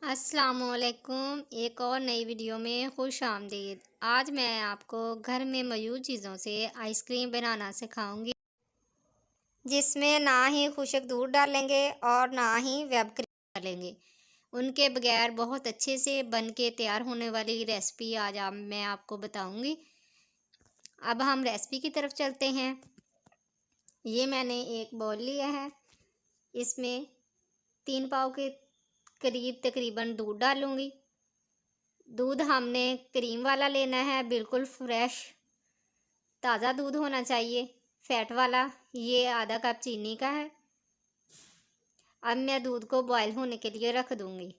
अस्सलामुअलैकुम। एक और नई वीडियो में खुश आमदीद। आज मैं आपको घर में मौजूद चीज़ों से आइसक्रीम बनाना सिखाऊंगी, जिसमें ना ही खुशक दूध डालेंगे और ना ही व्हिप क्रीम डालेंगे। उनके बगैर बहुत अच्छे से बन के तैयार होने वाली रेसिपी आज मैं आपको बताऊंगी। अब हम रेसिपी की तरफ चलते हैं। ये मैंने एक बाउल लिया है, इसमें 3 पाव के करीब तकरीबन दूध डालूंगी। दूध हमने क्रीम वाला लेना है, बिल्कुल फ्रेश ताज़ा दूध होना चाहिए, फैट वाला। ये आधा कप चीनी का है। अब मैं दूध को बॉयल होने के लिए रख दूंगी।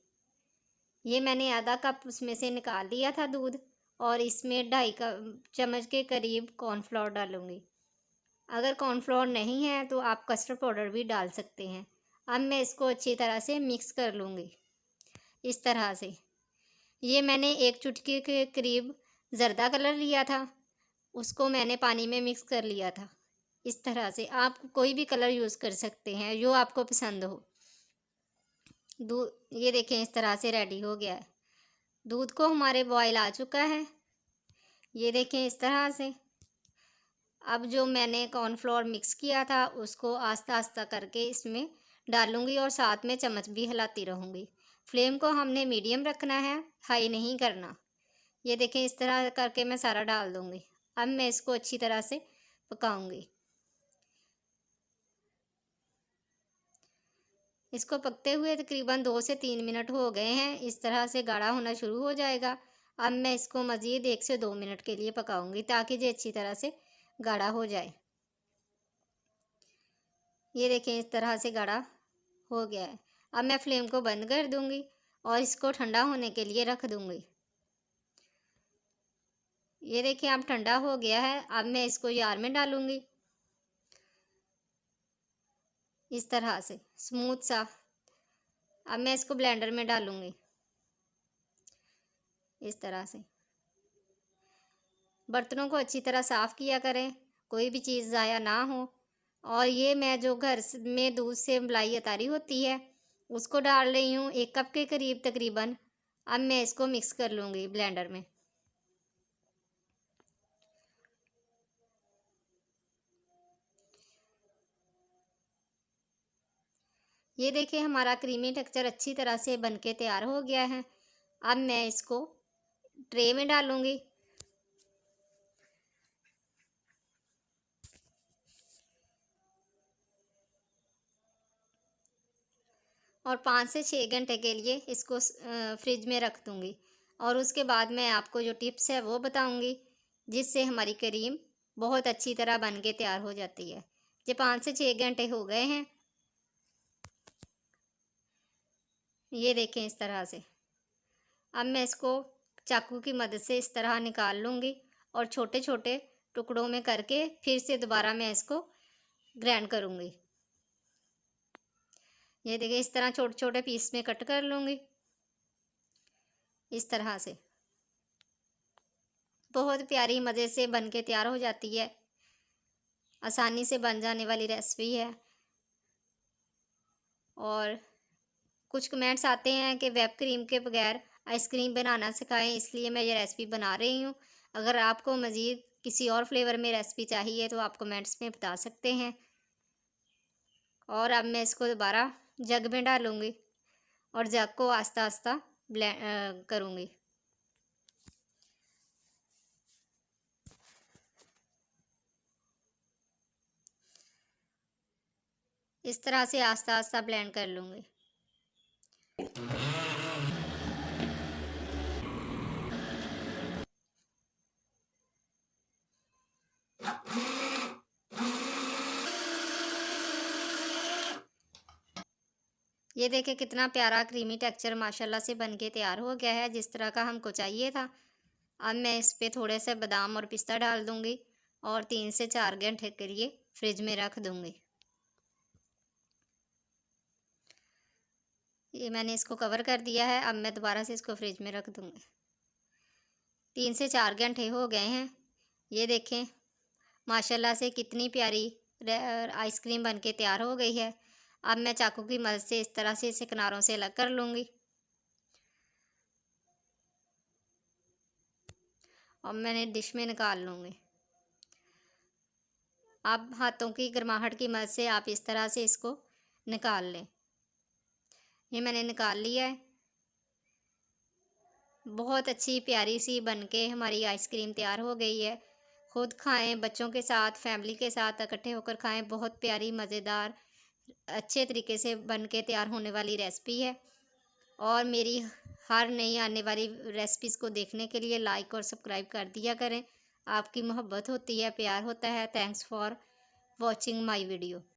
ये मैंने आधा कप उसमें से निकाल लिया था दूध, और इसमें 2.5 चम्मच के करीब कॉर्नफ्लोर डालूंगी। अगर कॉर्नफ्लोर नहीं है तो आप कस्टर्ड पाउडर भी डाल सकते हैं। अब मैं इसको अच्छी तरह से मिक्स कर लूँगी इस तरह से। ये मैंने 1 चुटकी के करीब ज़र्दा कलर लिया था, उसको मैंने पानी में मिक्स कर लिया था। इस तरह से आप कोई भी कलर यूज़ कर सकते हैं जो आपको पसंद हो। दूध ये देखें इस तरह से रेडी हो गया है। दूध को हमारे बॉयल आ चुका है, ये देखें इस तरह से। अब जो मैंने कॉर्नफ्लोर मिक्स किया था उसको आस्ता आस्ता करके इसमें डालूंगी और साथ में चम्मच भी हिलाती रहूँगी। फ्लेम को हमने मीडियम रखना है, हाई नहीं करना। ये देखें इस तरह करके मैं सारा डाल दूँगी। अब मैं इसको अच्छी तरह से पकाऊंगी। इसको पकते हुए तकरीबन 2 से 3 मिनट हो गए हैं। इस तरह से गाढ़ा होना शुरू हो जाएगा। अब मैं इसको मज़ीद 1 से 2 मिनट के लिए पकाऊंगी ताकि ये अच्छी तरह से गाढ़ा हो जाए। ये देखें इस तरह से गाढ़ा हो गया है। अब मैं फ्लेम को बंद कर दूंगी और इसको ठंडा होने के लिए रख दूंगी। ये देखिए अब ठंडा हो गया है। अब मैं इसको जार में डालूंगी इस तरह से स्मूथ सा। अब मैं इसको ब्लेंडर में डालूंगी इस तरह से। बर्तनों को अच्छी तरह साफ़ किया करें, कोई भी चीज़ ज़ाया ना हो। और ये मैं जो घर में दूध से मलाई अतारी होती है उसको डाल रही हूँ 1 कप के करीब तकरीबन। अब मैं इसको मिक्स कर लूँगी ब्लेंडर में। ये देखिए हमारा क्रीमी टेक्सचर अच्छी तरह से बनके तैयार हो गया है। अब मैं इसको ट्रे में डालूँगी और 5 से 6 घंटे के लिए इसको फ्रिज में रख दूँगी। और उसके बाद मैं आपको जो टिप्स है वो बताऊँगी, जिससे हमारी क्रीम बहुत अच्छी तरह बन के तैयार हो जाती है। ये 5 से 6 घंटे हो गए हैं, ये देखें इस तरह से। अब मैं इसको चाकू की मदद से इस तरह निकाल लूँगी और छोटे छोटे टुकड़ों में करके फिर से दोबारा मैं इसको ग्राइंड करूँगी। ये देखिए इस तरह छोटे छोटे पीस में कट कर लूँगी इस तरह से। बहुत प्यारी मज़े से बन के तैयार हो जाती है, आसानी से बन जाने वाली रेसिपी है। और कुछ कमेंट्स आते हैं कि व्हिप क्रीम के बगैर आइसक्रीम बनाना सिखाएं, इसलिए मैं ये रेसिपी बना रही हूँ। अगर आपको मज़ीद किसी और फ्लेवर में रेसिपी चाहिए तो आप कमेंट्स में बता सकते हैं। और अब मैं इसको दोबारा जग में डालूँगी और जग को आस्ता आस्ता ब्लेंड करूँगी। इस तरह से आस्ता आस्ता ब्लेंड कर लूँगी। ये देखिए कितना प्यारा क्रीमी टेक्सचर माशाल्लाह से बन के तैयार हो गया है, जिस तरह का हमको चाहिए था। अब मैं इस पर थोड़े से बादाम और पिस्ता डाल दूँगी और 3 से 4 घंटे के लिए फ्रिज में रख दूँगी। ये मैंने इसको कवर कर दिया है। अब मैं दोबारा से इसको फ्रिज में रख दूँगी। 3 से 4 घंटे हो गए हैं। ये देखें माशाल्लाह से कितनी प्यारी आइसक्रीम बन के तैयार हो गई है। अब मैं चाकू की मदद से इस तरह से इसे किनारों से अलग कर लूँगी और मैंने डिश में निकाल लूँगी। आप हाथों की गर्माहट की मदद से आप इस तरह से इसको निकाल लें। ये मैंने निकाल लिया है। बहुत अच्छी प्यारी सी बनके हमारी आइसक्रीम तैयार हो गई है। खुद खाएं, बच्चों के साथ, फैमिली के साथ इकट्ठे होकर खाएं। बहुत प्यारी, मज़ेदार, अच्छे तरीके से बनके तैयार होने वाली रेसिपी है। और मेरी हर नई आने वाली रेसिपीज़ को देखने के लिए लाइक और सब्सक्राइब कर दिया करें। आपकी मोहब्बत होती है, प्यार होता है। Thanks for watching my video.